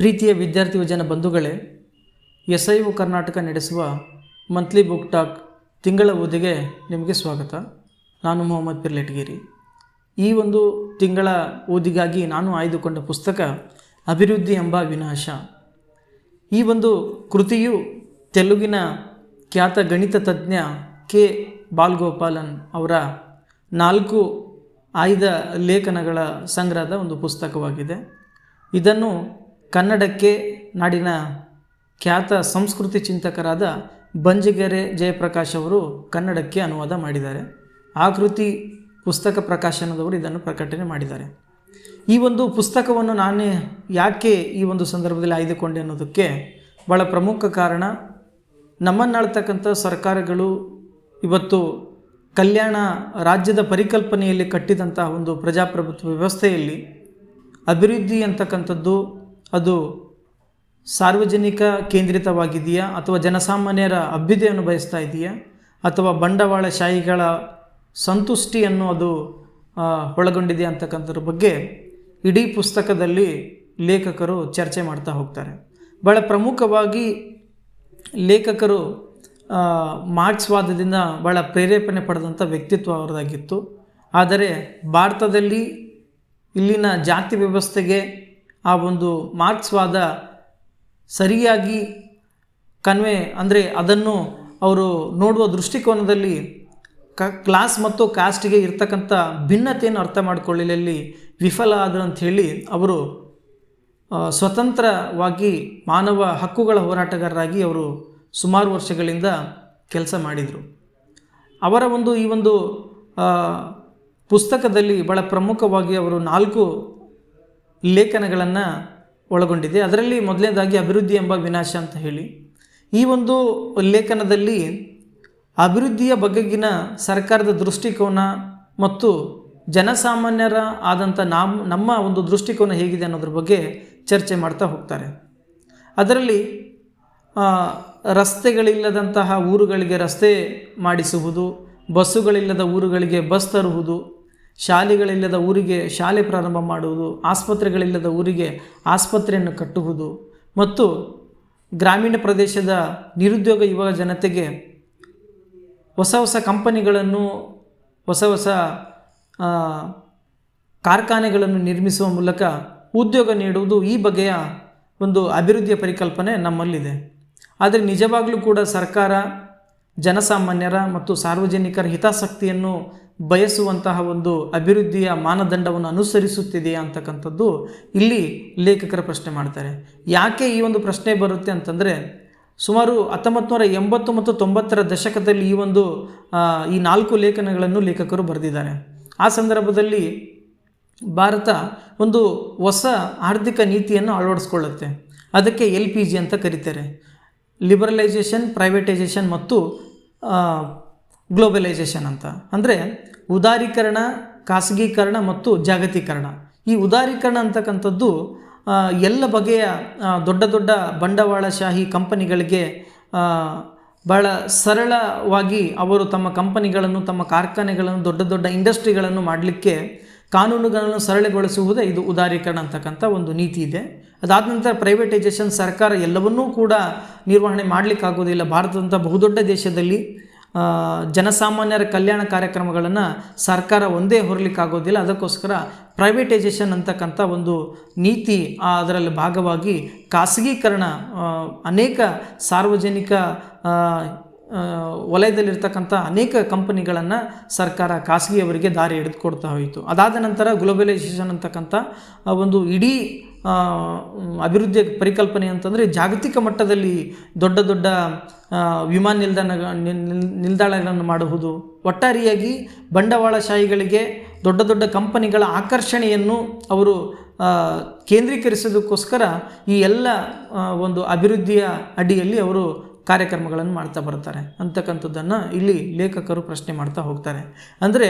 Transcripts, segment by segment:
ಪ್ರೀತಿಯ ವಿದ್ಯಾರ್ಥಿ ವಿಜಯನ ಬಂಧುಗಳೇ, SIU ಕರ್ನಾಟಕ ನಡೆಸುವ ಮಂತ್ಲಿ ಬುಕ್ ಟಾಕ್ ತಿಂಗಳ ಓದಿಗೆ ನಿಮಗೆ ಸ್ವಾಗತ. ನಾನು ಮೊಹಮ್ಮದ್ ಪಿರ್ಲೆಟ್ಗೇರಿ. ಈ ಒಂದು ತಿಂಗಳ ಓದಿಗಾಗಿ ನಾನು ಆಯ್ದುಕೊಂಡ ಪುಸ್ತಕ ಅಭಿವೃದ್ಧಿ ಎಂಬ ವಿನಾಶ. ಈ ಒಂದು ಕೃತಿಯು ತೆಲುಗಿನ ಖ್ಯಾತ ಗಣಿತ ತಜ್ಞ ಕೆ ಬಾಲಗೋಪಾಲನ್ ಅವರ 4 ಆಯ್ದ ಲೇಖನಗಳ ಸಂಗ್ರಹದ ಒಂದು ಪುಸ್ತಕವಾಗಿದೆ. ಇದನ್ನು ಕನ್ನಡಕ್ಕೆ ನಾಡಿನ ಖ್ಯಾತ ಸಂಸ್ಕೃತಿ ಚಿಂತಕರಾದ ಬಂಜಿಗೆರೆ ಜಯಪ್ರಕಾಶ್ ಅವರು ಕನ್ನಡಕ್ಕೆ ಅನುವಾದ ಮಾಡಿದ್ದಾರೆ. ಆಕೃತಿ ಪುಸ್ತಕ ಪ್ರಕಾಶನದವರು ಇದನ್ನು ಪ್ರಕಟಣೆ ಮಾಡಿದ್ದಾರೆ. ಈ ಒಂದು ಪುಸ್ತಕವನ್ನು ನಾನೇ ಯಾಕೆ ಈ ಒಂದು ಸಂದರ್ಭದಲ್ಲಿ ಆಯ್ದುಕೊಂಡೆ ಅನ್ನೋದಕ್ಕೆ ಭಾಳ ಪ್ರಮುಖ ಕಾರಣ, ನಮ್ಮನ್ನಾಳ್ತಕ್ಕಂಥ ಸರ್ಕಾರಗಳು ಇವತ್ತು ಕಲ್ಯಾಣ ರಾಜ್ಯದ ಪರಿಕಲ್ಪನೆಯಲ್ಲಿ ಕಟ್ಟಿದಂಥ ಒಂದು ಪ್ರಜಾಪ್ರಭುತ್ವ ವ್ಯವಸ್ಥೆಯಲ್ಲಿ ಅಭಿವೃದ್ಧಿ ಅಂತಕ್ಕಂಥದ್ದು ಅದು ಸಾರ್ವಜನಿಕ ಕೇಂದ್ರಿತವಾಗಿದೆಯಾ, ಅಥವಾ ಜನಸಾಮಾನ್ಯರ ಅಭ್ಯುದಯವನ್ನು ಬಯಸ್ತಾ ಇದೆಯಾ, ಅಥವಾ ಬಂಡವಾಳಶಾಹಿಗಳ ಸಂತುಷ್ಟಿಯನ್ನು ಅದು ಒಳಗೊಂಡಿದೆಯಾ ಅಂತಕ್ಕಂಥದ್ರ ಬಗ್ಗೆ ಇಡೀ ಪುಸ್ತಕದಲ್ಲಿ ಲೇಖಕರು ಚರ್ಚೆ ಮಾಡ್ತಾ ಹೋಗ್ತಾರೆ. ಭಾಳ ಪ್ರಮುಖವಾಗಿ ಲೇಖಕರು ಮಾರ್ಕ್ಸ್ವಾದದಿಂದ ಭಾಳ ಪ್ರೇರೇಪಣೆ ಪಡೆದಂಥ ವ್ಯಕ್ತಿತ್ವ ಅವರದಾಗಿತ್ತು. ಆದರೆ ಭಾರತದಲ್ಲಿ ಇಲ್ಲಿನ ಜಾತಿ ವ್ಯವಸ್ಥೆಗೆ ಆ ಒಂದು ಮಾರ್ಕ್ಸ್ವಾದ ಸರಿಯಾಗಿ ಅಂದರೆ ಅದನ್ನು ಅವರು ನೋಡುವ ದೃಷ್ಟಿಕೋನದಲ್ಲಿ ಕ್ಲಾಸ್ ಮತ್ತು ಕಾಸ್ಟ್ಗೆ ಇರ್ತಕ್ಕಂಥ ಭಿನ್ನತೆಯನ್ನು ಅರ್ಥ ಮಾಡಿಕೊಳ್ಳಲಿ ವಿಫಲ ಆದರು ಅಂಥೇಳಿ ಅವರು ಸ್ವತಂತ್ರವಾಗಿ ಮಾನವ ಹಕ್ಕುಗಳ ಹೋರಾಟಗಾರರಾಗಿ ಅವರು ಸುಮಾರು ವರ್ಷಗಳಿಂದ ಕೆಲಸ ಮಾಡಿದರು. ಅವರ ಈ ಒಂದು ಪುಸ್ತಕದಲ್ಲಿ ಭಾಳ ಪ್ರಮುಖವಾಗಿ ಅವರು 4 ಲೇಖನಗಳನ್ನು ಒಳಗೊಂಡಿದೆ. ಅದರಲ್ಲಿ ಮೊದಲನೇದಾಗಿ ಅಭಿವೃದ್ಧಿ ಎಂಬ ವಿನಾಶ ಅಂತ ಹೇಳಿ, ಈ ಒಂದು ಲೇಖನದಲ್ಲಿ ಅಭಿವೃದ್ಧಿಯ ಬಗೆಗಿನ ಸರ್ಕಾರದ ದೃಷ್ಟಿಕೋನ ಮತ್ತು ಜನಸಾಮಾನ್ಯರ ಆದಂಥ ನಮ್ಮ ಒಂದು ದೃಷ್ಟಿಕೋನ ಹೇಗಿದೆ ಅನ್ನೋದ್ರ ಬಗ್ಗೆ ಚರ್ಚೆ ಮಾಡ್ತಾ ಹೋಗ್ತಾರೆ. ಅದರಲ್ಲಿ ರಸ್ತೆಗಳಿಲ್ಲದಂತಹ ಊರುಗಳಿಗೆ ರಸ್ತೆ ಮಾಡಿಸುವುದು, ಬಸ್ಸುಗಳಿಲ್ಲದ ಊರುಗಳಿಗೆ ಬಸ್ ತರುವುದು, ಶಾಲೆಗಳಿಲ್ಲದ ಊರಿಗೆ ಶಾಲೆ ಪ್ರಾರಂಭ ಮಾಡುವುದು, ಆಸ್ಪತ್ರೆಗಳಿಲ್ಲದ ಊರಿಗೆ ಆಸ್ಪತ್ರೆಯನ್ನು ಕಟ್ಟುವುದು, ಮತ್ತು ಗ್ರಾಮೀಣ ಪ್ರದೇಶದ ನಿರುದ್ಯೋಗ ಯುವ ಜನತೆಗೆ ಹೊಸ ಕಂಪನಿಗಳನ್ನು, ಹೊಸ ಕಾರ್ಖಾನೆಗಳನ್ನು ನಿರ್ಮಿಸುವ ಮೂಲಕ ಉದ್ಯೋಗ ನೀಡುವುದು, ಈ ಬಗೆಯ ಒಂದು ಅಭಿವೃದ್ಧಿಯ ಪರಿಕಲ್ಪನೆ ನಮ್ಮಲ್ಲಿದೆ. ಆದರೆ ನಿಜವಾಗಲೂ ಕೂಡ ಸರ್ಕಾರ ಜನಸಾಮಾನ್ಯರ ಮತ್ತು ಸಾರ್ವಜನಿಕರ ಹಿತಾಸಕ್ತಿಯನ್ನು ಬಯಸುವಂತಹ ಒಂದು ಅಭಿವೃದ್ಧಿಯ ಮಾನದಂಡವನ್ನು ಅನುಸರಿಸುತ್ತಿದೆಯಾ ಅಂತಕ್ಕಂಥದ್ದು ಇಲ್ಲಿ ಲೇಖಕರ ಪ್ರಶ್ನೆ ಮಾಡ್ತಾರೆ. ಯಾಕೆ ಈ ಒಂದು ಪ್ರಶ್ನೆ ಬರುತ್ತೆ ಅಂತಂದರೆ, ಸುಮಾರು 1980 ಮತ್ತು 90ರ ದಶಕದಲ್ಲಿ ಈ 4 ಲೇಖನಗಳನ್ನು ಲೇಖಕರು ಬರೆದಿದ್ದಾರೆ. ಆ ಸಂದರ್ಭದಲ್ಲಿ ಭಾರತ ಒಂದು ಹೊಸ ಆರ್ಥಿಕ ನೀತಿಯನ್ನು ಅಳವಡಿಸ್ಕೊಳ್ಳುತ್ತೆ. ಅದಕ್ಕೆ LPG ಅಂತ ಕರೀತಾರೆ, ಲಿಬರಲೈಸೇಷನ್, ಪ್ರೈವೇಟೈಸೇಷನ್ ಮತ್ತು ಗ್ಲೋಬಲೈಸೇಷನ್ ಅಂತ. ಅಂದರೆ ಉದಾರೀಕರಣ, ಖಾಸಗೀಕರಣ ಮತ್ತು ಜಾಗತೀಕರಣ. ಈ ಉದಾರೀಕರಣ ಅಂತಕ್ಕಂಥದ್ದು ಎಲ್ಲ ಬಗೆಯ ದೊಡ್ಡ ಬಂಡವಾಳಶಾಹಿ ಕಂಪನಿಗಳಿಗೆ ಭಾಳ ಸರಳವಾಗಿ ಅವರು ತಮ್ಮ ಕಂಪನಿಗಳನ್ನು, ತಮ್ಮ ಕಾರ್ಖಾನೆಗಳನ್ನು, ದೊಡ್ಡ ಇಂಡಸ್ಟ್ರಿಗಳನ್ನು ಮಾಡಲಿಕ್ಕೆ ಕಾನೂನುಗಳನ್ನು ಸರಳಗೊಳಿಸುವುದೇ ಇದು ಉದಾರೀಕರಣ ಅಂತಕ್ಕಂಥ ಒಂದು ನೀತಿ ಇದೆ. ಅದಾದ ನಂತರ ಪ್ರೈವೇಟೈಸೇಷನ್, ಸರ್ಕಾರ ಎಲ್ಲವನ್ನೂ ಕೂಡ ನಿರ್ವಹಣೆ ಮಾಡಲಿಕ್ಕಾಗೋದಿಲ್ಲ. ಭಾರತದಂಥ ಬಹುದೊಡ್ಡ ದೇಶದಲ್ಲಿ ಜನಸಾಮಾನ್ಯರ ಕಲ್ಯಾಣ ಕಾರ್ಯಕ್ರಮಗಳನ್ನು ಸರ್ಕಾರ ಒಂದೇ ಹೊರಲಿಕ್ಕಾಗೋದಿಲ್ಲ. ಅದಕ್ಕೋಸ್ಕರ ಪ್ರೈವೇಟೈಸೇಷನ್ ಅಂತಕ್ಕಂಥ ಒಂದು ನೀತಿ, ಅದರಲ್ಲಿ ಭಾಗವಾಗಿ ಖಾಸಗೀಕರಣ, ಅನೇಕ ಸಾರ್ವಜನಿಕ ವಲಯದಲ್ಲಿರ್ತಕ್ಕಂಥ ಅನೇಕ ಕಂಪನಿಗಳನ್ನು ಸರ್ಕಾರ ಖಾಸಗಿಯವರಿಗೆ ದಾರಿ ಹಿಡಿದುಕೊಡ್ತಾ ಹೋಯಿತು. ಅದಾದ ನಂತರ ಗ್ಲೋಬಲೈಸೇಷನ್ ಅಂತಕ್ಕಂಥ ಒಂದು ಇಡೀ ಅಭಿವೃದ್ಧಿಯ ಪರಿಕಲ್ಪನೆ ಅಂತಂದರೆ ಜಾಗತಿಕ ಮಟ್ಟದಲ್ಲಿ ದೊಡ್ಡ ವಿಮಾನ ನಿಲ್ದಾಣಗಳನ್ನು ಮಾಡುವುದು, ಒಟ್ಟಾರೆಯಾಗಿ ಬಂಡವಾಳಶಾಹಿಗಳಿಗೆ ದೊಡ್ಡ ಕಂಪನಿಗಳ ಆಕರ್ಷಣೆಯನ್ನು ಅವರು ಕೇಂದ್ರೀಕರಿಸೋದಕ್ಕೋಸ್ಕರ ಈ ಎಲ್ಲ ಒಂದು ಅಭಿವೃದ್ಧಿಯ ಅಡಿಯಲ್ಲಿ ಅವರು ಕಾರ್ಯಕ್ರಮಗಳನ್ನು ಮಾಡ್ತಾ ಬರ್ತಾರೆ ಅಂತಕ್ಕಂಥದ್ದನ್ನು ಇಲ್ಲಿ ಲೇಖಕರು ಪ್ರಶ್ನೆ ಮಾಡ್ತಾ ಹೋಗ್ತಾರೆ. ಅಂದರೆ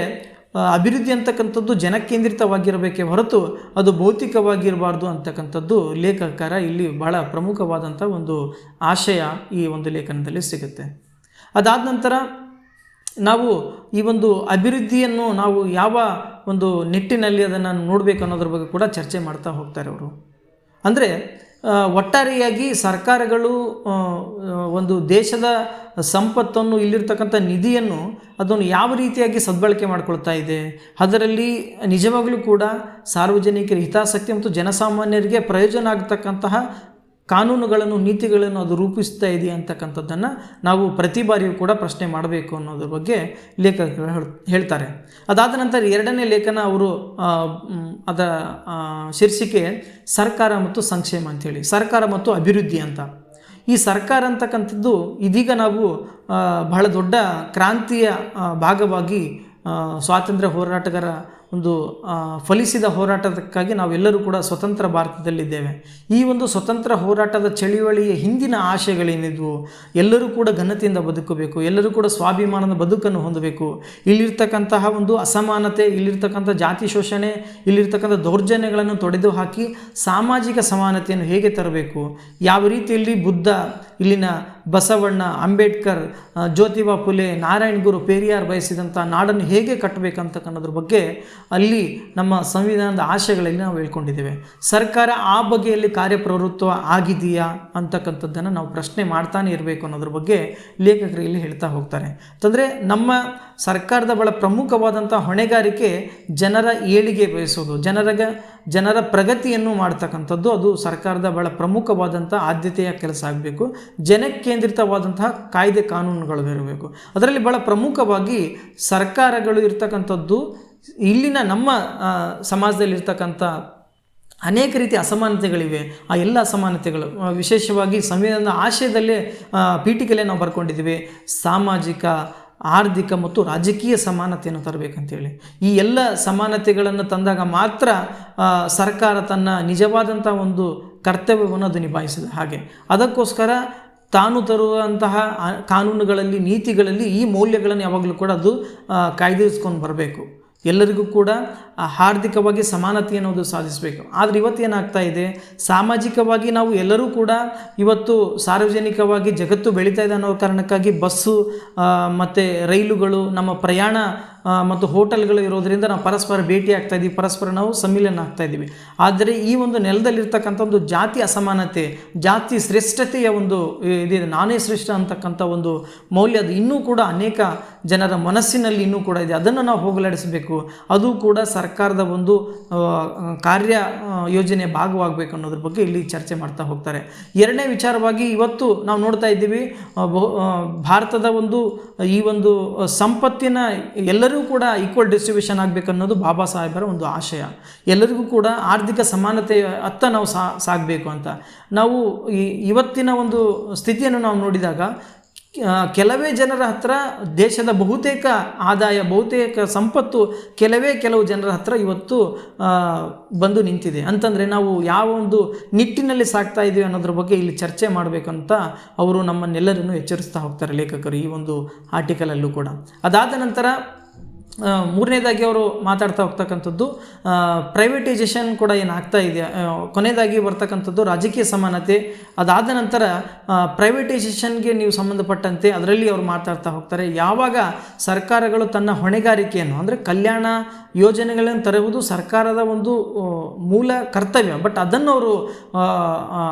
ಅಭಿವೃದ್ಧಿ ಅಂತಕ್ಕಂಥದ್ದು ಜನಕೇಂದ್ರಿತವಾಗಿರಬೇಕೇ ಹೊರತು ಅದು ಭೌತಿಕವಾಗಿರಬಾರ್ದು ಅಂತಕ್ಕಂಥದ್ದು ಲೇಖಕರ ಇಲ್ಲಿ ಬಹಳ ಪ್ರಮುಖವಾದಂಥ ಒಂದು ಆಶಯ ಈ ಒಂದು ಲೇಖನದಲ್ಲಿ ಸಿಗುತ್ತೆ. ಅದಾದ ನಂತರ ನಾವು ಈ ಒಂದು ಅಭಿವೃದ್ಧಿಯನ್ನು ನಾವು ಯಾವ ಒಂದು ನಿಟ್ಟಿನಲ್ಲಿ ಅದನ್ನು ನೋಡಬೇಕು ಅನ್ನೋದ್ರ ಬಗ್ಗೆ ಕೂಡ ಚರ್ಚೆ ಮಾಡ್ತಾ ಹೋಗ್ತಾರೆ ಅವರು. ಅಂದರೆ ಒಟ್ಟಾರೆಯಾಗಿ ಸರ್ಕಾರಗಳು ಒಂದು ದೇಶದ ಸಂಪತ್ತನ್ನು, ಇಲ್ಲಿರ್ತಕ್ಕಂಥ ನಿಧಿಯನ್ನು ಅದನ್ನು ಯಾವ ರೀತಿಯಾಗಿ ಸದ್ಬಳಕೆ ಮಾಡಿಕೊಳ್ತಾ ಇದೆ, ಅದರಲ್ಲಿ ನಿಜವಾಗಲೂ ಕೂಡ ಸಾರ್ವಜನಿಕರ ಹಿತಾಸಕ್ತಿ ಮತ್ತು ಜನಸಾಮಾನ್ಯರಿಗೆ ಪ್ರಯೋಜನ ಆಗ್ತಕ್ಕಂತಹ ಕಾನೂನುಗಳನ್ನು, ನೀತಿಗಳನ್ನು ಅದು ರೂಪಿಸ್ತಾ ಇದೆ ಅಂತಕ್ಕಂಥದ್ದನ್ನು ನಾವು ಪ್ರತಿ ಬಾರಿಯೂ ಕೂಡ ಪ್ರಶ್ನೆ ಮಾಡಬೇಕು ಅನ್ನೋದ್ರ ಬಗ್ಗೆ ಲೇಖಕರು ಹೇಳ್ತಾರೆ. ಅದಾದ ನಂತರ ಎರಡನೇ ಲೇಖನ ಅವರು ಅದರ ಶೀರ್ಷಿಕೆ ಸರ್ಕಾರ ಮತ್ತು ಸಂಕ್ಷೇಮ ಅಂಥೇಳಿ, ಸರ್ಕಾರ ಮತ್ತು ಅಭಿವೃದ್ಧಿ ಅಂತ. ಈ ಸರ್ಕಾರ ಅಂತಕ್ಕಂಥದ್ದು ಇದೀಗ ನಾವು ಬಹಳ ದೊಡ್ಡ ಕ್ರಾಂತಿಯ ಭಾಗವಾಗಿ ಸ್ವಾತಂತ್ರ್ಯ ಹೋರಾಟಗಾರ ಒಂದು ಫಲಿಸಿದ ಹೋರಾಟಕ್ಕಾಗಿ ನಾವೆಲ್ಲರೂ ಕೂಡ ಸ್ವತಂತ್ರ ಭಾರತದಲ್ಲಿದ್ದೇವೆ. ಈ ಒಂದು ಸ್ವತಂತ್ರ ಹೋರಾಟದ ಚಳುವಳಿಯ ಹಿಂದಿನ ಆಶಯಗಳೇನಿದ್ವು, ಎಲ್ಲರೂ ಕೂಡ ಘನತೆಯಿಂದ ಬದುಕಬೇಕು, ಎಲ್ಲರೂ ಕೂಡ ಸ್ವಾಭಿಮಾನದ ಬದುಕನ್ನು ಹೊಂದಬೇಕು, ಇಲ್ಲಿರ್ತಕ್ಕಂತಹ ಒಂದು ಅಸಮಾನತೆ, ಇಲ್ಲಿರ್ತಕ್ಕಂಥ ಜಾತಿ ಶೋಷಣೆ, ಇಲ್ಲಿರ್ತಕ್ಕಂಥ ದೌರ್ಜನ್ಯಗಳನ್ನು ತೊಡೆದು ಹಾಕಿ ಸಾಮಾಜಿಕ ಸಮಾನತೆಯನ್ನು ಹೇಗೆ ತರಬೇಕು, ಯಾವ ರೀತಿಯಲ್ಲಿ ಬುದ್ಧ, ಇಲ್ಲಿನ ಬಸವಣ್ಣ, ಅಂಬೇಡ್ಕರ್, ಜ್ಯೋತಿಬಾ ಫುಲೆ, ನಾರಾಯಣ್ ಗುರು, ಪೆರಿಯಾರ್ ಬಯಸಿದಂಥ ನಾಡನ್ನು ಹೇಗೆ ಕಟ್ಟಬೇಕಂತಕ್ಕನ್ನೋದ್ರ ಬಗ್ಗೆ ಅಲ್ಲಿ ನಮ್ಮ ಸಂವಿಧಾನದ ಆಶಯಗಳಲ್ಲಿ ನಾವು ಹೇಳ್ಕೊಂಡಿದ್ದೇವೆ. ಸರ್ಕಾರ ಆ ಬಗೆಯಲ್ಲಿ ಕಾರ್ಯಪ್ರವೃತ್ವ ಆಗಿದೆಯಾ ಅಂತಕ್ಕಂಥದ್ದನ್ನು ನಾವು ಪ್ರಶ್ನೆ ಮಾಡ್ತಾನೆ ಇರಬೇಕು ಅನ್ನೋದ್ರ ಬಗ್ಗೆ ಲೇಖಕರು ಇಲ್ಲಿ ಹೇಳ್ತಾ ಹೋಗ್ತಾರೆ. ಅಂತಂದರೆ ನಮ್ಮ ಸರ್ಕಾರದ ಬಹಳ ಪ್ರಮುಖವಾದಂಥ ಹೊಣೆಗಾರಿಕೆ ಜನರ ಏಳಿಗೆ ಬಯಸೋದು, ಜನರ ಪ್ರಗತಿಯನ್ನು ಮಾಡ್ತಕ್ಕಂಥದ್ದು, ಅದು ಸರ್ಕಾರದ ಬಹಳ ಪ್ರಮುಖವಾದಂಥ ಆದ್ಯತೆಯ ಕೆಲಸ ಆಗಬೇಕು. ಜನಕೇಂದ್ರಿತವಾದಂತಹ ಕಾಯ್ದೆ ಕಾನೂನುಗಳು ಇರಬೇಕು. ಅದರಲ್ಲಿ ಬಹಳ ಪ್ರಮುಖವಾಗಿ ಸರ್ಕಾರಗಳು ಇರ್ತಕ್ಕಂಥದ್ದು ಇಲ್ಲಿನ ನಮ್ಮ ಸಮಾಜದಲ್ಲಿರ್ತಕ್ಕಂಥ ಅನೇಕ ರೀತಿಯ ಅಸಮಾನತೆಗಳಿವೆ. ಆ ಎಲ್ಲ ಅಸಮಾನತೆಗಳು ವಿಶೇಷವಾಗಿ ಸಂವಿಧಾನದ ಆಶಯದಲ್ಲೇ ಪೀಠಿಕೆಯಲ್ಲೇ ನಾವು ಬರ್ಕೊಂಡಿದ್ದೀವಿ, ಸಾಮಾಜಿಕ, ಆರ್ಥಿಕ ಮತ್ತು ರಾಜಕೀಯ ಸಮಾನತೆಯನ್ನು ತರಬೇಕಂತೇಳಿ. ಈ ಎಲ್ಲ ಸಮಾನತೆಗಳನ್ನು ತಂದಾಗ ಮಾತ್ರ ಸರ್ಕಾರ ತನ್ನ ನಿಜವಾದಂಥ ಒಂದು ಕರ್ತವ್ಯವನ್ನು ಅದು ನಿಭಾಯಿಸಿದೆ. ಹಾಗೆ ಅದಕ್ಕೋಸ್ಕರ ತಾನು ತರುವಂತಹ ಕಾನೂನುಗಳಲ್ಲಿ, ನೀತಿಗಳಲ್ಲಿ ಈ ಮೌಲ್ಯಗಳನ್ನು ಯಾವಾಗಲೂ ಕೂಡ ಅದು ಕಾಯ್ದಿರಿಸ್ಕೊಂಡು ಬರಬೇಕು. ಎಲ್ಲರಿಗೂ ಕೂಡ ಆರ್ಥಿಕವಾಗಿ ಸಮಾನತೆ ಅನ್ನೋದು ಸಾಧಿಸಬೇಕು. ಆದರೆ ಇವತ್ತೇನಾಗ್ತಾ ಇದೆ, ಸಾಮಾಜಿಕವಾಗಿ ನಾವು ಎಲ್ಲರೂ ಕೂಡ ಇವತ್ತು ಸಾರ್ವಜನಿಕವಾಗಿ ಜಗತ್ತು ಬೆಳೀತಾ ಇದೆ ಅನ್ನೋ ಕಾರಣಕ್ಕಾಗಿ ಬಸ್ಸು ಮತ್ತು ರೈಲುಗಳು, ನಮ್ಮ ಪ್ರಯಾಣ ಮತ್ತು ಹೋಟೆಲ್ಗಳು ಇರೋದರಿಂದ ನಾವು ಪರಸ್ಪರ ಭೇಟಿ ಆಗ್ತಾ ಇದ್ದೀವಿ, ಪರಸ್ಪರ ನಾವು ಸಮ್ಮಿಲನ ಆಗ್ತಾ ಇದ್ದೀವಿ. ಆದರೆ ಈ ಒಂದು ನೆಲದಲ್ಲಿರ್ತಕ್ಕಂಥ ಒಂದು ಜಾತಿ ಅಸಮಾನತೆ, ಜಾತಿ ಶ್ರೇಷ್ಠತೆಯ ಒಂದು ಇದಿದೆ, ನಾನೇ ಶ್ರೇಷ್ಠ ಅಂತಕ್ಕಂಥ ಒಂದು ಮೌಲ್ಯ ಅದು ಇನ್ನೂ ಕೂಡ ಅನೇಕ ಜನರ ಮನಸ್ಸಿನಲ್ಲಿ ಇನ್ನೂ ಕೂಡ ಇದೆ. ಅದನ್ನು ನಾವು ಹೋಗಲಾಡಿಸಬೇಕು. ಅದು ಕೂಡ ಸರ್ಕಾರದ ಒಂದು ಕಾರ್ಯ ಯೋಜನೆಯ ಭಾಗವಾಗಬೇಕು ಅನ್ನೋದ್ರ ಬಗ್ಗೆ ಇಲ್ಲಿ ಚರ್ಚೆ ಮಾಡ್ತಾ ಹೋಗ್ತಾರೆ. ಎರಡನೇ ವಿಚಾರವಾಗಿ ಇವತ್ತು ನಾವು ನೋಡ್ತಾ ಇದ್ದೀವಿ, ಭಾರತದ ಒಂದು ಈ ಒಂದು ಸಂಪತ್ತಿನ ಎಲ್ಲರೂ ಕೂಡ ಈಕ್ವಲ್ ಡಿಸ್ಟ್ರಿಬ್ಯೂಷನ್ ಆಗಬೇಕನ್ನೋದು ಬಾಬಾ ಸಾಹೇಬರ ಒಂದು ಆಶಯ. ಎಲ್ಲರಿಗೂ ಕೂಡ ಆರ್ಥಿಕ ಸಮಾನತೆ ಅತ್ತ ನಾವು ಸಾಗಬೇಕು ಅಂತ. ನಾವು ಇವತ್ತಿನ ಒಂದು ಸ್ಥಿತಿಯನ್ನು ನಾವು ನೋಡಿದಾಗ ಕೆಲವೇ ಜನರ ಹತ್ರ ದೇಶದ ಬಹುತೇಕ ಆದಾಯ, ಬಹುತೇಕ ಸಂಪತ್ತು ಕೆಲವು ಜನರ ಹತ್ರ ಇವತ್ತು ಬಂದು ನಿಂತಿದೆ. ಅಂತಂದರೆ ನಾವು ಯಾವ ಒಂದು ನಿಟ್ಟಿನಲ್ಲಿ ಸಾಗ್ತಾ ಇದ್ದೀವಿ ಅನ್ನೋದ್ರ ಬಗ್ಗೆ ಇಲ್ಲಿ ಚರ್ಚೆ ಮಾಡಬೇಕಂತ ಅವರು ನಮ್ಮನ್ನೆಲ್ಲರನ್ನು ಎಚ್ಚರಿಸ್ತಾ ಹೋಗ್ತಾರೆ ಲೇಖಕರು ಈ ಒಂದು ಆರ್ಟಿಕಲಲ್ಲೂ ಕೂಡ. ಅದಾದ ನಂತರ ಮೂರನೇದಾಗಿ ಅವರು ಮಾತಾಡ್ತಾ ಹೋಗ್ತಕ್ಕಂಥದ್ದು ಪ್ರೈವೇಟೈಸೇಷನ್ ಕೂಡ ಏನಾಗ್ತಾ ಇದೆ. ಕೊನೆಯದಾಗಿ ಬರ್ತಕ್ಕಂಥದ್ದು ರಾಜಕೀಯ ಸಮಾನತೆ. ಅದಾದ ನಂತರ ಪ್ರೈವೇಟೈಸೇಷನ್ಗೆ ನೀವು ಸಂಬಂಧಪಟ್ಟಂತೆ ಅದರಲ್ಲಿ ಅವರು ಮಾತಾಡ್ತಾ ಹೋಗ್ತಾರೆ. ಯಾವಾಗ ಸರ್ಕಾರಗಳು ತನ್ನ ಹೊಣೆಗಾರಿಕೆಯನ್ನು, ಅಂದರೆ ಕಲ್ಯಾಣ ಯೋಜನೆಗಳನ್ನು ತರುವುದು ಸರ್ಕಾರದ ಒಂದು ಮೂಲ ಕರ್ತವ್ಯ, ಬಟ್ ಅದನ್ನು ಅವರು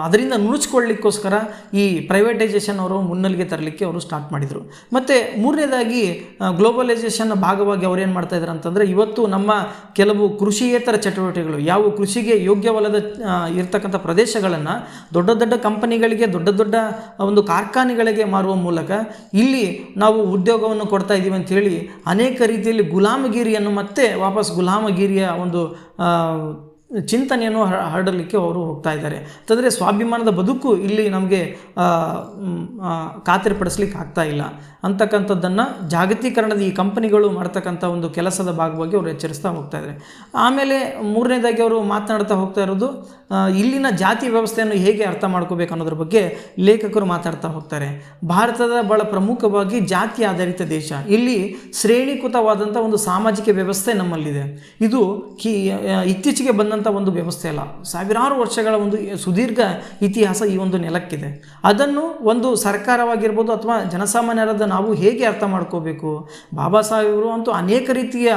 ಅದರಿಂದ ನುಣುಚ್ಕೊಳ್ಳಿಕ್ಕೋಸ್ಕರ ಈ ಪ್ರೈವೇಟೈಸೇಷನ್ ಅವರು ಮುನ್ನೆಲೆಗೆ ತರಲಿಕ್ಕೆ ಅವರು ಸ್ಟಾರ್ಟ್ ಮಾಡಿದರು. ಮತ್ತು ಮೂರನೇದಾಗಿ ಗ್ಲೋಬಲೈಸೇಷನ್ನ ಭಾಗವಾಗಿ ಅವ್ರೇನು ಮಾಡ್ತಾ ಇದ್ದಾರೆ ಅಂತಂದರೆ, ಇವತ್ತು ನಮ್ಮ ಕೆಲವು ಕೃಷಿಯೇತರ ಚಟುವಟಿಕೆಗಳು, ಯಾವ ಕೃಷಿಗೆ ಯೋಗ್ಯವಲ್ಲದ ಇರ್ತಕ್ಕಂಥ ಪ್ರದೇಶಗಳನ್ನು ದೊಡ್ಡ ದೊಡ್ಡ ಕಂಪನಿಗಳಿಗೆ, ದೊಡ್ಡ ದೊಡ್ಡ ಒಂದು ಕಾರ್ಖಾನೆಗಳಿಗೆ ಮಾರುವ ಮೂಲಕ ಇಲ್ಲಿ ನಾವು ಉದ್ಯೋಗವನ್ನು ಕೊಡ್ತಾ ಇದ್ದೀವಿ ಅಂಥೇಳಿ ಅನೇಕ ರೀತಿಯಲ್ಲಿ ಗುಲಾಮಗಿರಿಯನ್ನು ಮತ್ತೆ ವಾಪಸ್ ಗುಲಾಮಗಿರಿಯ ಒಂದು ಚಿಂತನೆಯನ್ನು ಹರಡಲಿಕ್ಕೆ ಅವರು ಹೋಗ್ತಾ ಇದ್ದಾರೆ. ಅಂತಂದರೆ ಸ್ವಾಭಿಮಾನದ ಬದುಕು ಇಲ್ಲಿ ನಮಗೆ ಖಾತ್ರಿಪಡಿಸ್ಲಿಕ್ಕೆ ಆಗ್ತಾ ಇಲ್ಲ ಅಂತಕ್ಕಂಥದ್ದನ್ನು ಜಾಗತೀಕರಣದ ಈ ಕಂಪನಿಗಳು ಮಾಡ್ತಕ್ಕಂಥ ಒಂದು ಕೆಲಸದ ಭಾಗವಾಗಿ ಅವರು ಎಚ್ಚರಿಸ್ತಾ ಹೋಗ್ತಾ ಇದ್ದಾರೆ. ಆಮೇಲೆ ಮೂರನೇದಾಗಿ ಅವರು ಮಾತನಾಡ್ತಾ ಹೋಗ್ತಾ ಇರೋದು ಇಲ್ಲಿನ ಜಾತಿ ವ್ಯವಸ್ಥೆಯನ್ನು ಹೇಗೆ ಅರ್ಥ ಮಾಡ್ಕೋಬೇಕು ಅನ್ನೋದ್ರ ಬಗ್ಗೆ ಲೇಖಕರು ಮಾತಾಡ್ತಾ ಹೋಗ್ತಾರೆ. ಭಾರತದ ಬಹಳ ಪ್ರಮುಖವಾಗಿ ಜಾತಿ ಆಧಾರಿತ ದೇಶ. ಇಲ್ಲಿ ಶ್ರೇಣೀಕೃತವಾದಂಥ ಒಂದು ಸಾಮಾಜಿಕ ವ್ಯವಸ್ಥೆ ನಮ್ಮಲ್ಲಿದೆ. ಇದು ಇತ್ತೀಚೆಗೆ ಬಂದಂಥ ಹುಟ್ಟಿದಂಥ ಒಂದು ವ್ಯವಸ್ಥೆ ಅಲ್ಲ, ಸಾವಿರಾರು ವರ್ಷಗಳ ಒಂದು ಸುದೀರ್ಘ ಇತಿಹಾಸ ಈ ಒಂದು ನೆಲಕ್ಕಿದೆ. ಅದನ್ನು ಒಂದು ಸರ್ಕಾರವಾಗಿರ್ಬೋದು ಅಥವಾ ಜನಸಾಮಾನ್ಯರಾದ ನಾವು ಹೇಗೆ ಅರ್ಥ ಮಾಡ್ಕೋಬೇಕು? ಬಾಬಾ ಸಾಹೇಬರು ಅಂತೂ ಅನೇಕ ರೀತಿಯ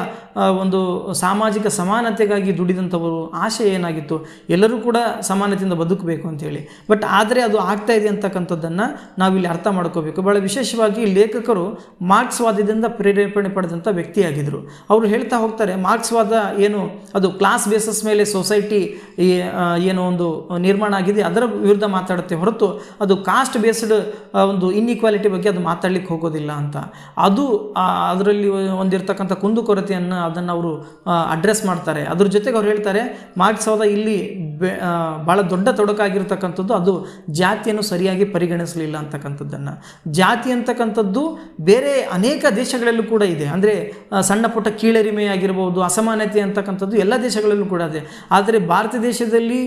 ಒಂದು ಸಾಮಾಜಿಕ ಸಮಾನತೆಗಾಗಿ ದುಡಿದಂಥವರು. ಆಶೆ ಏನಾಗಿತ್ತು? ಎಲ್ಲರೂ ಕೂಡ ಸಮಾನತೆಯಿಂದ ಬದುಕಬೇಕು ಅಂತೇಳಿ. ಬಟ್ ಆದರೆ ಅದು ಆಗ್ತಾ ಇದೆ ಅಂತಕ್ಕಂಥದ್ದನ್ನು ನಾವಿಲ್ಲಿ ಅರ್ಥ ಮಾಡ್ಕೋಬೇಕು. ಭಾಳ ವಿಶೇಷವಾಗಿ ಲೇಖಕರು ಮಾರ್ಕ್ಸ್ವಾದದಿಂದ ಪ್ರೇರೇಪಣೆ ಪಡೆದಂಥ ವ್ಯಕ್ತಿಯಾಗಿದ್ದರು. ಅವರು ಹೇಳ್ತಾ ಹೋಗ್ತಾರೆ, ಮಾರ್ಕ್ಸ್ವಾದ ಏನು ಅದು ಕ್ಲಾಸ್ ಬೇಸಸ್ ಮೇಲೆ ಸೊಸೈಟಿ ಏನೋ ಒಂದು ನಿರ್ಮಾಣ ಆಗಿದೆ ಅದರ ವಿರುದ್ಧ ಮಾತಾಡುತ್ತೆ ಹೊರತು ಅದು ಕಾಸ್ಟ್ ಬೇಸ್ಡ್ ಒಂದು ಇನ್ಇಕ್ವಾಲಿಟಿ ಬಗ್ಗೆ ಅದು ಮಾತಾಡ್ಲಿಕ್ಕೆ ಹೋಗೋದಿಲ್ಲ ಅಂತ. ಅದು ಅದರಲ್ಲಿ ಒಂದಿರ್ತಕ್ಕಂಥ ಕುಂದುಕೊರತೆಯನ್ನು ಅದನ್ನು ಅವರು ಅಡ್ರೆಸ್ ಮಾಡ್ತಾರೆ. ಅದ್ರ ಜೊತೆಗೆ ಅವ್ರು ಹೇಳ್ತಾರೆ, ಮಾರ್ಕ್ಸ್ವಾದ ಇಲ್ಲಿ ಭಾಳ ದೊಡ್ಡ ತೊಡಕಾಗಿರ್ತಕ್ಕಂಥದ್ದು ಅದು ಜಾತಿಯನ್ನು ಸರಿಯಾಗಿ ಪರಿಗಣಿಸಲಿಲ್ಲ ಅಂತಕ್ಕಂಥದ್ದನ್ನು. ಜಾತಿ ಅಂತಕ್ಕಂಥದ್ದು ಬೇರೆ ಅನೇಕ ದೇಶಗಳಲ್ಲೂ ಕೂಡ ಇದೆ. ಅಂದರೆ ಸಣ್ಣ ಪುಟ್ಟ ಕೀಳರಿಮೆ ಆಗಿರ್ಬೋದು, ಅಸಮಾನತೆ ಅಂತಕ್ಕಂಥದ್ದು ಎಲ್ಲ ದೇಶಗಳಲ್ಲೂ ಕೂಡ ಇದೆ. ಆದರೆ ಭಾರತ ದೇಶದಲ್ಲಿ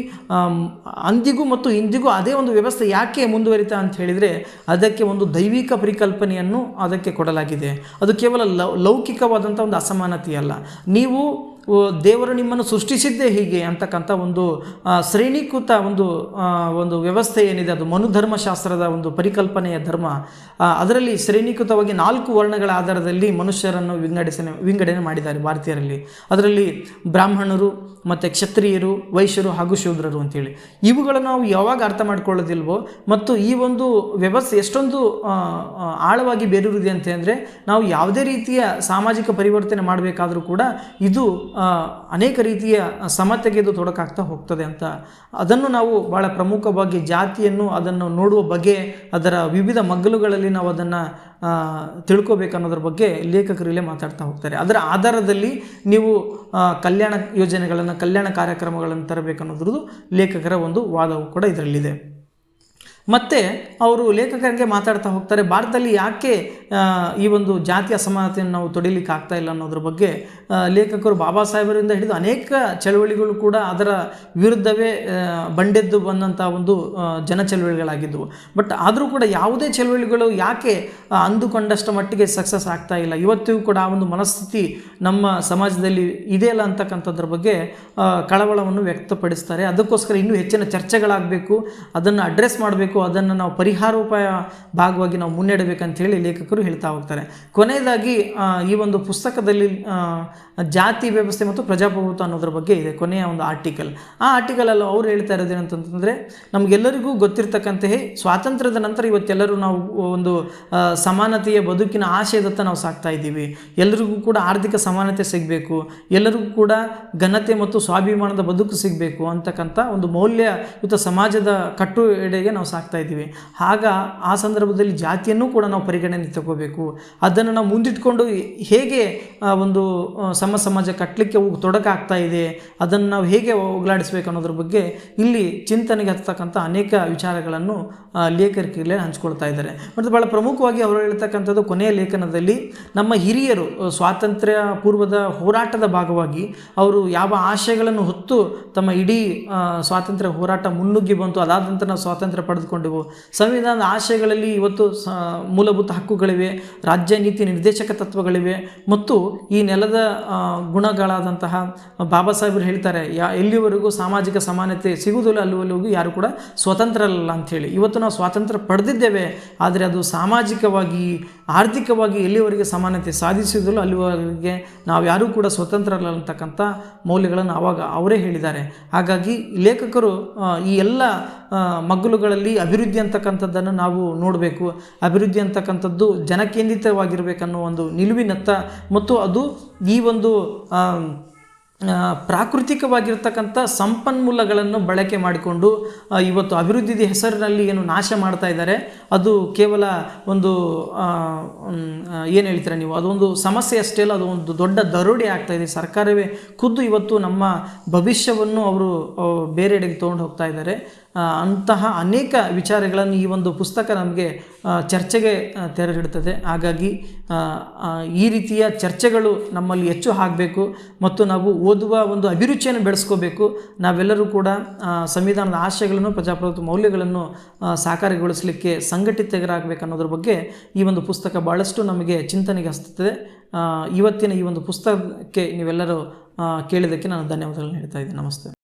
ಅಂದಿಗೂ ಮತ್ತು ಇಂದಿಗೂ ಅದೇ ಒಂದು ವ್ಯವಸ್ಥೆ ಯಾಕೆ ಮುಂದುವರಿತಾ ಅಂತ ಹೇಳಿದರೆ, ಅದಕ್ಕೆ ಒಂದು ದೈವಿಕ ಪರಿಕಲ್ಪನೆಯನ್ನು ಅದಕ್ಕೆ ಕೊಡಲಾಗಿದೆ. ಅದು ಕೇವಲ ಲೌಕಿಕವಾದಂಥ ಒಂದು ಅಸಮಾನತೆಯಲ್ಲ. ನೀವು ದೇವರು ನಿಮ್ಮನ್ನು ಸೃಷ್ಟಿಸಿದ್ದೇ ಹೀಗೆ ಅಂತಕ್ಕಂಥ ಒಂದು ಶ್ರೇಣೀಕೃತ ಒಂದು ವ್ಯವಸ್ಥೆ ಏನಿದೆ, ಅದು ಮನುಧರ್ಮಶಾಸ್ತ್ರದ ಒಂದು ಪರಿಕಲ್ಪನೆಯ ಧರ್ಮ. ಅದರಲ್ಲಿ ಶ್ರೇಣೀಕೃತವಾಗಿ 4 ವರ್ಣಗಳ ಆಧಾರದಲ್ಲಿ ಮನುಷ್ಯರನ್ನು ವಿಂಗಡಣೆ ಮಾಡಿದ್ದಾರೆ ಭಾರತೀಯರಲ್ಲಿ. ಅದರಲ್ಲಿ ಬ್ರಾಹ್ಮಣರು ಮತ್ತು ಕ್ಷತ್ರಿಯರು, ವೈಶ್ಯರು ಹಾಗೂ ಶೂದ್ರರು ಅಂತೇಳಿ. ಇವುಗಳನ್ನು ನಾವು ಯಾವಾಗ ಅರ್ಥ ಮಾಡ್ಕೊಳ್ಳೋದಿಲ್ವೋ ಮತ್ತು ಈ ಒಂದು ವ್ಯವಸ್ಥೆ ಎಷ್ಟೊಂದು ಆಳವಾಗಿ ಬೇರೂರಿದೆ ಅಂತಂದರೆ, ನಾವು ಯಾವುದೇ ರೀತಿಯ ಸಾಮಾಜಿಕ ಪರಿವರ್ತನೆ ಮಾಡಬೇಕಾದ್ರೂ ಕೂಡ ಇದು ಅನೇಕ ರೀತಿಯ ಸಮತೆಗೆ ಇದು ತೊಡಕಾಗ್ತಾ ಹೋಗ್ತದೆ ಅಂತ. ಅದನ್ನು ನಾವು ಭಾಳ ಪ್ರಮುಖವಾಗಿ ಜಾತಿಯನ್ನು ಅದನ್ನು ನೋಡುವ ಬಗೆ, ಅದರ ವಿವಿಧ ಮಗ್ಗಲುಗಳಲ್ಲಿ ನಾವು ಅದನ್ನು ತಿಳ್ಕೊಬೇಕನ್ನೋದ್ರ ಬಗ್ಗೆ ಲೇಖಕರು ಇಲ್ಲೇ ಮಾತಾಡ್ತಾ ಹೋಗ್ತಾರೆ. ಅದರ ಆಧಾರದಲ್ಲಿ ನೀವು ಕಲ್ಯಾಣ ಯೋಜನೆಗಳನ್ನು, ಕಲ್ಯಾಣ ಕಾರ್ಯಕ್ರಮಗಳನ್ನು ತರಬೇಕನ್ನೋದ್ರದ್ದು ಲೇಖಕರ ಒಂದು ವಾದವು ಕೂಡ ಇದರಲ್ಲಿದೆ. ಮತ್ತು ಅವರು ಲೇಖಕರಿಗೆ ಮಾತಾಡ್ತಾ ಹೋಗ್ತಾರೆ, ಭಾರತದಲ್ಲಿ ಯಾಕೆ ಈ ಒಂದು ಜಾತಿಯ ಅಸಮಾನತೆಯನ್ನು ನಾವು ತೊಡಿಲಿಕ್ಕೆ ಆಗ್ತಾ ಇಲ್ಲ ಅನ್ನೋದ್ರ ಬಗ್ಗೆ ಲೇಖಕರು ಬಾಬಾ ಸಾಹೇಬರಿಂದ ಹಿಡಿದು ಅನೇಕ ಚಳವಳಿಗಳು ಕೂಡ ಅದರ ವಿರುದ್ಧವೇ ಬಂಡೆದ್ದು ಬಂದಂಥ ಒಂದು ಜನ ಚಳವಳಿಗಳಾಗಿದ್ದವು. ಬಟ್ ಆದರೂ ಕೂಡ ಯಾವುದೇ ಚಳವಳಿಗಳು ಯಾಕೆ ಅಂದುಕೊಂಡಷ್ಟು ಮಟ್ಟಿಗೆ ಸಕ್ಸಸ್ ಆಗ್ತಾ ಇಲ್ಲ, ಇವತ್ತಿಗೂ ಕೂಡ ಆ ಒಂದು ಮನಸ್ಥಿತಿ ನಮ್ಮ ಸಮಾಜದಲ್ಲಿ ಇದೆಯಲ್ಲ ಅಂತಕ್ಕಂಥದ್ರ ಬಗ್ಗೆ ಕಳವಳವನ್ನು ವ್ಯಕ್ತಪಡಿಸ್ತಾರೆ. ಅದಕ್ಕೋಸ್ಕರ ಇನ್ನೂ ಹೆಚ್ಚಿನ ಚರ್ಚೆಗಳಾಗಬೇಕು, ಅದನ್ನು ಅಡ್ರೆಸ್ ಮಾಡಬೇಕು, ಅದನ್ನು ನಾವು ಪರಿಹಾರೋಪಾಯ ಭಾಗವಾಗಿ ನಾವು ಮುನ್ನಡೆಬೇಕಂತ ಹೇಳಿ ಲೇಖಕರು ಹೇಳ್ತಾ ಹೋಗ್ತಾರೆ. ಕೊನೆಯದಾಗಿ ಈ ಒಂದು ಪುಸ್ತಕದಲ್ಲಿ ಜಾತಿ ವ್ಯವಸ್ಥೆ ಮತ್ತು ಪ್ರಜಾಪ್ರಭುತ್ವ ಅನ್ನೋದ್ರ ಬಗ್ಗೆ ಇದೆ ಕೊನೆಯ ಒಂದು ಆರ್ಟಿಕಲ್. ಆ ಆರ್ಟಿಕಲಲ್ಲಿ ಅವ್ರು ಹೇಳ್ತಾ ಇರೋದೇನಂತಂದರೆ, ನಮಗೆಲ್ಲರಿಗೂ ಗೊತ್ತಿರ್ತಕ್ಕಂತೆ ಸ್ವಾತಂತ್ರ್ಯದ ನಂತರ ಇವತ್ತೆಲ್ಲರೂ ನಾವು ಒಂದು ಸಮಾನತೆಯ ಬದುಕಿನ ಆಶಯದತ್ತ ನಾವು ಸಾಗ್ತಾ ಇದ್ದೀವಿ. ಎಲ್ಲರಿಗೂ ಕೂಡ ಆರ್ಥಿಕ ಸಮಾನತೆ ಸಿಗಬೇಕು, ಎಲ್ಲರಿಗೂ ಕೂಡ ಘನತೆ ಮತ್ತು ಸ್ವಾಭಿಮಾನದ ಬದುಕು ಸಿಗಬೇಕು ಅಂತಕ್ಕಂಥ ಒಂದು ಮೌಲ್ಯಯುತ ಸಮಾಜದ ಕಟ್ಟುಎಡೆಗೆ ನಾವು ಸಾಗ್ತಾ ಇದ್ದೀವಿ. ಆಗ ಆ ಸಂದರ್ಭದಲ್ಲಿ ಜಾತಿಯನ್ನು ಕೂಡ ನಾವು ಪರಿಗಣನೆ ತಗೋಬೇಕು. ಅದನ್ನು ನಾವು ಮುಂದಿಟ್ಕೊಂಡು ಹೇಗೆ ಒಂದು ಸಮಾಜ ಕಟ್ಟಲಿಕ್ಕೆ ತೊಡಕಾಗ್ತಾ ಇದೆ, ಅದನ್ನು ನಾವು ಹೇಗೆ ಹೋಗಲಾಡಿಸ್ಬೇಕು ಅನ್ನೋದ್ರ ಬಗ್ಗೆ ಇಲ್ಲಿ ಚಿಂತನೆಗೆ ಹತ್ತಕ್ಕಂಥ ಅನೇಕ ವಿಚಾರಗಳನ್ನು ಲೇಖಕರಲ್ಲಿ ಹಂಚ್ಕೊಳ್ತಾ ಇದ್ದಾರೆ. ಮತ್ತು ಭಾಳ ಪ್ರಮುಖವಾಗಿ ಅವರು ಹೇಳ್ತಕ್ಕಂಥದ್ದು ಕೊನೆಯ ಲೇಖನದಲ್ಲಿ ನಮ್ಮ ಹಿರಿಯರು ಸ್ವಾತಂತ್ರ್ಯ ಪೂರ್ವದ ಹೋರಾಟದ ಭಾಗವಾಗಿ ಅವರು ಯಾವ ಆಶಯಗಳನ್ನು ಹೊತ್ತು ತಮ್ಮ ಇಡೀ ಸ್ವಾತಂತ್ರ್ಯ ಹೋರಾಟ ಮುನ್ನುಗ್ಗಿ ಬಂತು, ಅದಾದ ನಂತರ ನಾವು ಸ್ವಾತಂತ್ರ್ಯ ಪಡೆದುಕೊಂಡೆವು. ಸಂವಿಧಾನದ ಆಶಯಗಳಲ್ಲಿ ಇವತ್ತು ಮೂಲಭೂತ ಹಕ್ಕುಗಳಿವೆ, ರಾಜ್ಯ ನೀತಿ ನಿರ್ದೇಶಕ ತತ್ವಗಳಿವೆ ಮತ್ತು ಈ ನೆಲದ ಗುಣಗಳಾದಂತಹ ಬಾಬಾ ಸಾಹೇಬರು ಹೇಳ್ತಾರೆ, ಎಲ್ಲಿವರೆಗೂ ಸಾಮಾಜಿಕ ಸಮಾನತೆ ಸಿಗುವುದಿಲ್ಲ ಅಲ್ಲಿವರೆಗೂ ಯಾರು ಕೂಡ ಸ್ವತಂತ್ರ ಅಲ್ಲ ಅಂಥೇಳಿ. ಇವತ್ತು ನಾವು ಸ್ವಾತಂತ್ರ್ಯ ಪಡೆದಿದ್ದೇವೆ, ಆದರೆ ಅದು ಸಾಮಾಜಿಕವಾಗಿ ಆರ್ಥಿಕವಾಗಿ ಎಲ್ಲಿವರೆಗೆ ಸಮಾನತೆ ಸಾಧಿಸುವುದಿಲ್ಲ ಅಲ್ಲಿವರೆಗೆ ನಾವು ಯಾರೂ ಕೂಡ ಸ್ವತಂತ್ರ ಅಲ್ಲ ಅಂತಕ್ಕಂಥ ಮೌಲ್ಯಗಳನ್ನು ಆವಾಗ ಅವರೇ ಹೇಳಿದ್ದಾರೆ. ಹಾಗಾಗಿ ಲೇಖಕರು ಈ ಎಲ್ಲ ಮಗ್ಗಲುಗಳಲ್ಲಿ ಅಭಿವೃದ್ಧಿ ಅಂತಕ್ಕಂಥದ್ದನ್ನು ನಾವು ನೋಡಬೇಕು. ಅಭಿವೃದ್ಧಿ ಅಂತಕ್ಕಂಥದ್ದು ಜನಕೇಂದ್ರಿತವಾಗಿರಬೇಕನ್ನೋ ಒಂದು ನಿಲುವಿನತ್ತ ಮತ್ತು ಅದು ಈ ಒಂದು ಪ್ರಾಕೃತಿಕವಾಗಿರ್ತಕ್ಕಂಥ ಸಂಪನ್ಮೂಲಗಳನ್ನು ಬಳಕೆ ಮಾಡಿಕೊಂಡು ಇವತ್ತು ಅಭಿವೃದ್ಧಿ ಹೆಸರಿನಲ್ಲಿ ಏನು ನಾಶ ಮಾಡ್ತಾ ಇದ್ದಾರೆ, ಅದು ಕೇವಲ ಒಂದು ಏನು ಹೇಳ್ತೀರಾ ನೀವು, ಅದೊಂದು ಸಮಸ್ಯೆ ಅಷ್ಟೇ ಅಲ್ಲ, ಅದು ಒಂದು ದೊಡ್ಡ ದರೋಡೆ ಆಗ್ತಾಯಿದೆ. ಸರ್ಕಾರವೇ ಖುದ್ದು ಇವತ್ತು ನಮ್ಮ ಭವಿಷ್ಯವನ್ನು ಅವರು ಬೇರೆಡೆಗೆ ತೊಗೊಂಡು ಹೋಗ್ತಾ ಇದ್ದಾರೆ. ಅಂತಹ ಅನೇಕ ವಿಚಾರಗಳನ್ನು ಈ ಒಂದು ಪುಸ್ತಕ ನಮಗೆ ಚರ್ಚೆಗೆ ತೆರೆದಿಡ್ತದೆ. ಹಾಗಾಗಿ ಈ ರೀತಿಯ ಚರ್ಚೆಗಳು ನಮ್ಮಲ್ಲಿ ಹೆಚ್ಚು ಆಗಬೇಕು ಮತ್ತು ನಾವು ಓದುವ ಒಂದು ಅಭಿರುಚಿಯನ್ನು ಬೆಳೆಸ್ಕೋಬೇಕು. ನಾವೆಲ್ಲರೂ ಕೂಡ ಸಂವಿಧಾನದ ಆಶಯಗಳನ್ನು, ಪ್ರಜಾಪ್ರಭುತ್ವ ಮೌಲ್ಯಗಳನ್ನು ಸಾಕಾರಗೊಳಿಸಲಿಕ್ಕೆ ಸಂಘಟಿತರಾಗಬೇಕು ಅನ್ನೋದ್ರ ಬಗ್ಗೆ ಈ ಒಂದು ಪುಸ್ತಕ ಭಾಳಷ್ಟು ನಮಗೆ ಚಿಂತನೆಗೆ ಹಸ್ತುತ್ತದೆ. ಇವತ್ತಿನ ಈ ಒಂದು ಪುಸ್ತಕಕ್ಕೆ ನೀವೆಲ್ಲರೂ ಕೇಳಿದ್ದಕ್ಕೆ ನಾನು ಧನ್ಯವಾದಗಳನ್ನು ಹೇಳ್ತಾ ಇದ್ದೀನಿ. ನಮಸ್ತೆ.